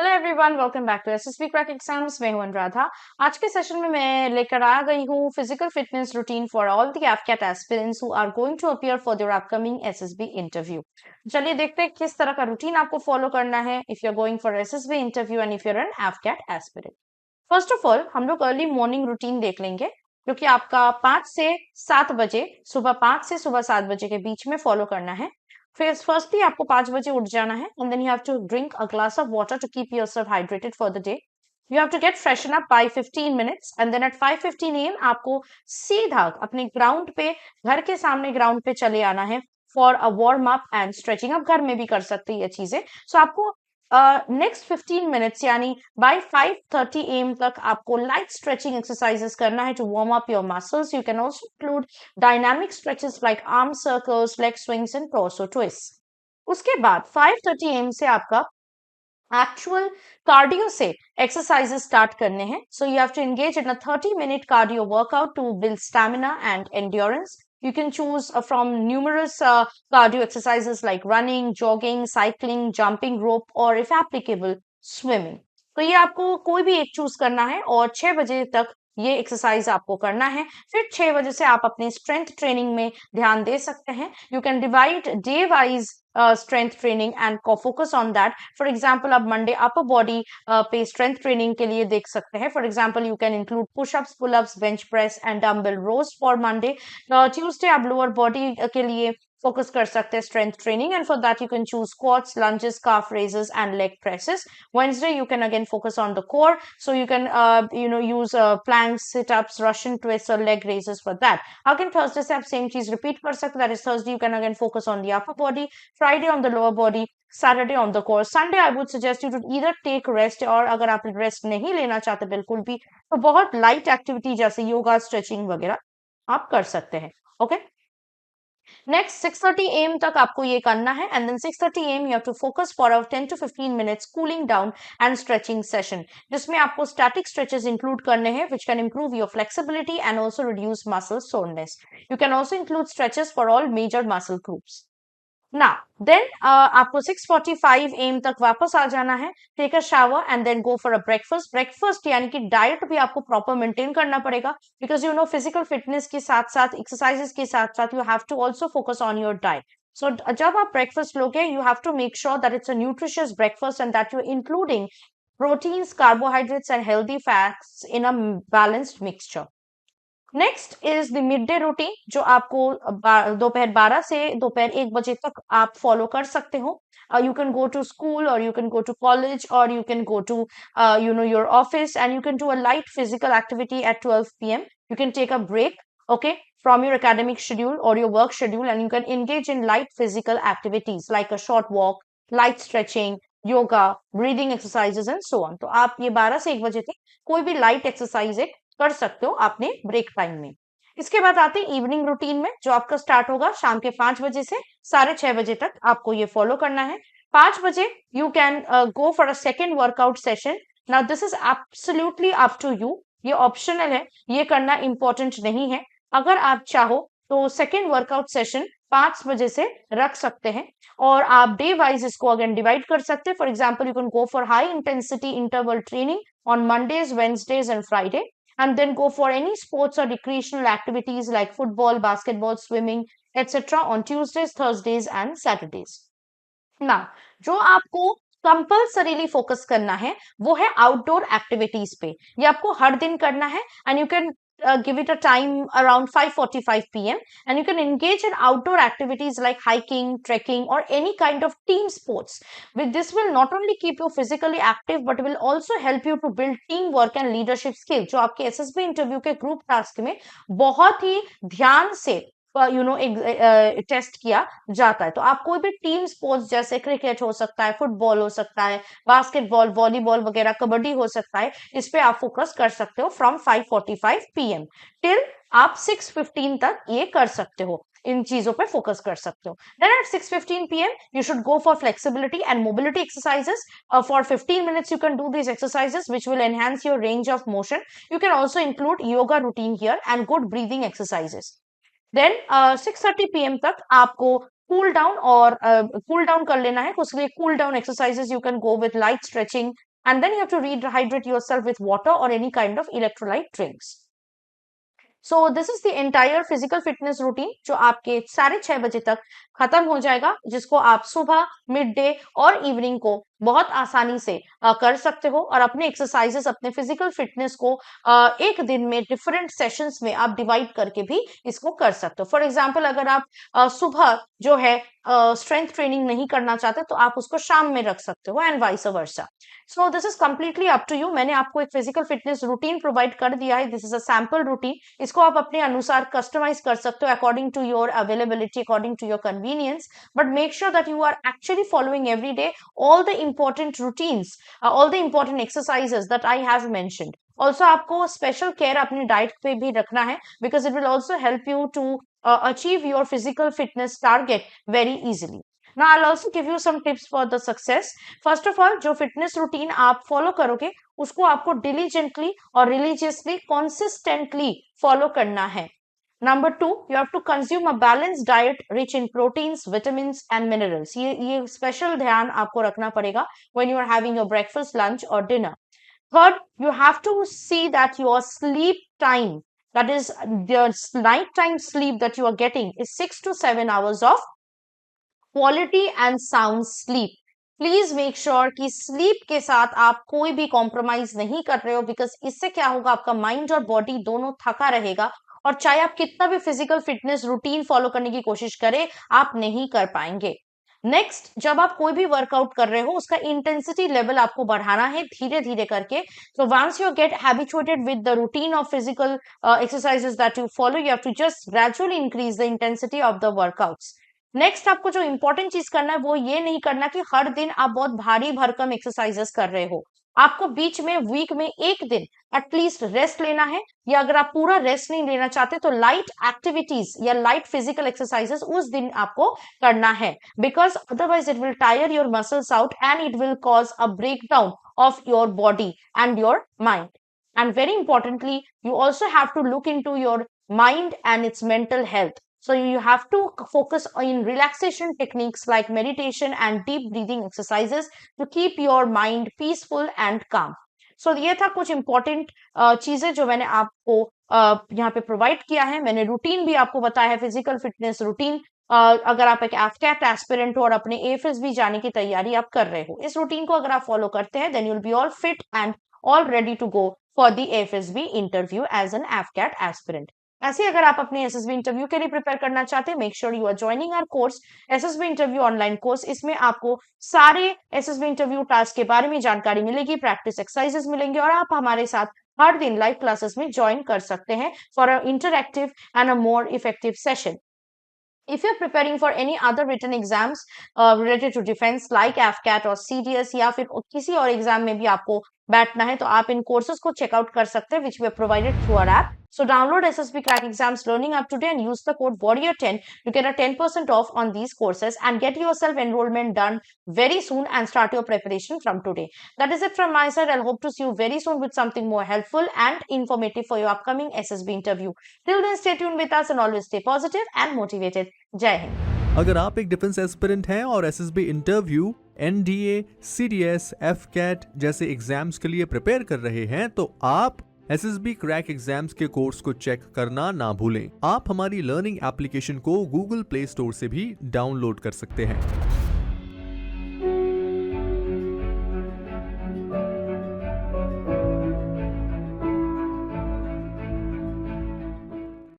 Hello everyone, welcome back to SSB crack exams. मैं हूं अनुराधा। आज के सेशन में मैं लेकर आ गई हूं physical fitness routine for all the AFCAT aspirants who are going to appear for their upcoming SSB interview. चलिए देखते हैं किस तरह का रूटीन आपको फॉलो करना है if you are going for SSB interview and if you are an AFCAT aspirant. First of all हम लोग अर्ली मॉर्निंग रूटीन देख लेंगे, जो कि आपका 5 से 7 बजे, सुबह 5 से सुबह 7 बजे के बीच में फॉलो करना है। फिर फर्स्टली आपको 5 बजे उठ जाना है and then you have to drink a glass of water to keep yourself hydrated for the day. You have to get freshen up by 15 minutes and then at 5:15 AM आपको सीधा अपने ग्राउंड पे, घर के सामने ग्राउंड पे चले आना है for a warm up and stretching. आप घर में भी कर सकते हैं ये चीजें। सो आपको नेक्स्ट 15 मिनट्स यानी बाय 5:30 एम तक आपको लाइट स्ट्रेचिंग एक्सरसाइजेस करना है to warm up your muscles. You can also include dynamic stretches like arm circles, leg swings and torso twist. उसके बाद 5:30 एम से आपका एक्चुअल कार्डियो से एक्सरसाइजेस स्टार्ट करने हैं। So you have to engage in a 30-minute cardio workout to build stamina and endurance. You can choose from numerous cardio exercises like running, jogging, cycling, jumping rope, or if applicable, swimming. तो ये आपको कोई भी एक choose करना है और 6 बजे तक ये एक्सरसाइज आपको करना है। फिर 6 बजे से आप अपने स्ट्रेंथ ट्रेनिंग में ध्यान दे सकते हैं। You can divide day wise strength training and focus on that. For example आप मंडे अपर बॉडी पे स्ट्रेंथ ट्रेनिंग के लिए देख सकते हैं। For example you can include pushups, pullups, bench press and dumbbell rows for Monday. Tuesday आप lower body के लिए फोकस कर सकते हैं strength training, and for that you can choose squats, lunges, calf raises and leg presses. Wednesday you can again focus on the core, so you can use planks, sit-ups, Russian twists or leg raises for that. Again Thursday से आप same चीज repeat कर सकते हैं, that is Thursday you can again focus on the upper body, Friday on the lower body, Saturday on the core. Sunday I would suggest you to either take rest, और अगर आप rest नहीं लेना चाहते बिल्कुल भी, तो बहुत लाइट एक्टिविटी जैसे योगा, स्ट्रेचिंग वगैरह आप कर सकते हैं। ओके, नेक्स्ट 6:30 एम तक आपको ये करना है and then 6:30 AM you have to focus for a 10 to 15 minutes cooling down and stretching session, जिसमें आपको स्टैटिक स्ट्रेचेस इंक्लूड करने हैं which can improve your flexibility and also reduce muscle soreness. You can also include stretches for all major muscle groups. ना then आपको 6:45 AM तक वापस आ जाना है, take a shower and then go for a breakfast. Breakfast यानी कि diet भी आपको प्रॉपर मेंटेन करना पड़ेगा, because you know physical fitness के साथ साथ, एक्सरसाइजेस के साथ साथ, you have to also focus on your diet. So जब आप ब्रेकफास्ट लोगे, you have to make sure that it's a nutritious breakfast and that you are including proteins, carbohydrates and healthy fats in a balanced mixture. Next is the mid day routine, जो आपको दोपहर 12 से दोपहर 1 बजे तक आप follow कर सकते हो। You can go to school और you can go to college और you can go to your office and you can do a light physical activity at 12 p.m. You can take a break, okay, from your academic schedule or your work schedule, and you can engage in light physical activities like a short walk, light stretching, yoga, breathing exercises and so on. तो आप ये 12 से 1 बजे तक कोई भी light exercise कर सकते हो अपने ब्रेक टाइम में। इसके बाद आते हैं इवनिंग रूटीन में, जो आपका स्टार्ट होगा शाम के 5 बजे से 6:30 बजे तक। आपको ये फॉलो करना है। 5 बजे you can go for a second workout session. Now this is absolutely up to you, ये ऑप्शनल है, ये करना इंपॉर्टेंट नहीं है। अगर आप चाहो तो सेकेंड वर्कआउट सेशन 5 बजे से रख सकते हैं, और आप डे वाइज इसको अगेन डिवाइड कर सकते हैं। For example you can go for high intensity interval training on Mondays, Wednesdays and Friday, and then go for any sports or recreational activities like football, basketball, swimming, etc. on Tuesdays, Thursdays and Saturdays. ना जो आपको compulsorily focus करना है वो है outdoor activities पे। ये आपको हर दिन करना है and you can give it a time around 5:45 p.m. and you can engage in outdoor activities like hiking, trekking or any kind of team sports. With this will not only keep you physically active but will also help you to build teamwork and leadership skills, जो आपके SSB interview के group task में बहुत ही ध्यान से test किया जाता है। तो आप कोई भी टीम स्पोर्ट्स जैसे क्रिकेट हो सकता है, फुटबॉल हो सकता है, बास्केटबॉल, वॉलीबॉल वगैरह, कबड्डी हो सकता है, इस पे आप फोकस कर सकते हो फ्रॉम 5:45 p.m. टिल आप 6:15 तक ये कर सकते हो, इन चीजों पे फोकस कर सकते हो। Then at 6:15 p.m. you should go for flexibility and mobility exercises. For 15 minutes you can do these exercises which will enhance your range of motion. You can also include yoga routine here and good breathing exercises. Then 6:30 p.m. तक आपको cool down कर लेना है। उसके लिए cool down exercises you can go with light stretching, and then you have to rehydrate yourself with water or any kind of electrolyte drinks. So this is the entire physical fitness routine जो आपके 6:30 तक खत्म हो जाएगा, जिसको आप सुबह, mid day और इवनिंग को बहुत आसानी से कर सकते हो और अपने एक्सरसाइजेस, अपने फिजिकल फिटनेस को एक दिन में डिफरेंट सेशंस में आप डिवाइड करके भी इसको कर सकते हो। फॉर एग्जांपल अगर आप सुबह जो है स्ट्रेंथ ट्रेनिंग नहीं करना चाहते तो आप उसको शाम में रख सकते हो and vice versa. So this is completely up to you. मैंने आपको एक फिजिकल फिटनेस रूटीन प्रोवाइड कर दिया है। This is a sample routine. इसको आप अपने अनुसार कस्टमाइज कर सकते हो according to your availability, according to your convenience, but make sure that you are actually following every day all the important routines, all the important exercises that I have mentioned. Also आपको special care अपनी diet पे भी रखना है because it will also help you to achieve your physical fitness target very easily. Now I'll also give you some tips for the success. First of all, जो fitness routine आप follow करोगे उसको आपको diligently और religiously consistently follow करना है. Number 2, you have to consume a balanced diet rich in proteins, vitamins and minerals. ये special ध्यान आपको रखना पड़ेगा when you are having your breakfast, lunch or dinner. Third, you have to see that your sleep time, that is the nighttime sleep that you are getting, is 6 to 7 hours of quality and sound sleep. Please make sure कि sleep के साथ आप कोई भी compromise नहीं कर रहे हो, बिकॉज इससे क्या होगा, आपका माइंड और बॉडी दोनों थका रहेगा और चाहे आप कितना भी फिजिकल फिटनेस रूटीन फॉलो करने की कोशिश करें, आप नहीं कर पाएंगे. नेक्स्ट, जब आप कोई भी वर्कआउट कर रहे हो उसका इंटेंसिटी लेवल आपको बढ़ाना है धीरे धीरे करके. So once you get habituated with the routine of physical exercises that you follow, you have to just gradually increase the intensity of the workouts. Next, आपको जो इंपॉर्टेंट चीज करना है वो ये नहीं करना कि हर दिन आप बहुत भारी भरकम एक्सरसाइजेस कर रहे हो. आपको बीच में वीक में एक दिन एटलीस्ट रेस्ट लेना है, या अगर आप पूरा रेस्ट नहीं लेना चाहते तो लाइट एक्टिविटीज या लाइट फिजिकल एक्सरसाइजेस उस दिन आपको करना है, because otherwise it will tyre your muscles out and it will cause a breakdown of your body and your mind. And very importantly, you also have to look into your mind and its mental health. So you have to focus on relaxation techniques like meditation and deep breathing exercises to keep your mind peaceful and calm. So ये था कुछ important चीजें जो मैंने आपको यहाँ पे provide किया है. मैंने रूटीन भी आपको बताया है, फिजिकल फिटनेस रूटीन. अगर आप एक एफकैट एस्पिरेंट हो और अपने एफएसबी जाने की तैयारी आप कर रहे हो, इस रूटीन को अगर आप फॉलो करते हैं then you'll be all fit and all ready to go for the AFSB interview as an AFCAT aspirant. ऐसे अगर आप अपने एसएसबी इंटरव्यू के लिए प्रिपेयर करना चाहते हैं, make sure you are joining our course, SSB interview online course. इसमें आपको सारे एसएसबी इंटरव्यू टास्क के बारे में जानकारी मिलेगी, प्रैक्टिस एक्सरसाइजेस मिलेंगे और आप हमारे साथ हर दिन लाइव क्लासेस में ज्वाइन कर सकते हैं for a interactive and a more effective session. If you're preparing for any other written exams related to defense like AFCAT or CDS या फिर किसी और एग्जाम में भी आपको बैठना है, तो आप इन कोर्सेज को चेकआउट कर सकते हैं, which we have provided through our app. So download SSB Crack Exams Learning App today and use the code WARRIOR10 to get a 10% off on these courses and get yourself enrollment done very soon and start your preparation from today. That is it from my side. I'll hope to see you very soon with something more helpful and informative for your upcoming SSB interview. Till then, stay tuned with us and always stay positive and motivated. जय हिंद. अगर आप एक defence aspirant हैं और SSB interview, NDA, CDS, AFCAT जैसे exams के लिए prepare कर रहे हैं, तो आप एसएसबी क्रैक एग्जाम्स के कोर्स को चेक करना ना भूलें. आप हमारी लर्निंग एप्लीकेशन को गूगल प्ले स्टोर से भी डाउनलोड कर सकते हैं.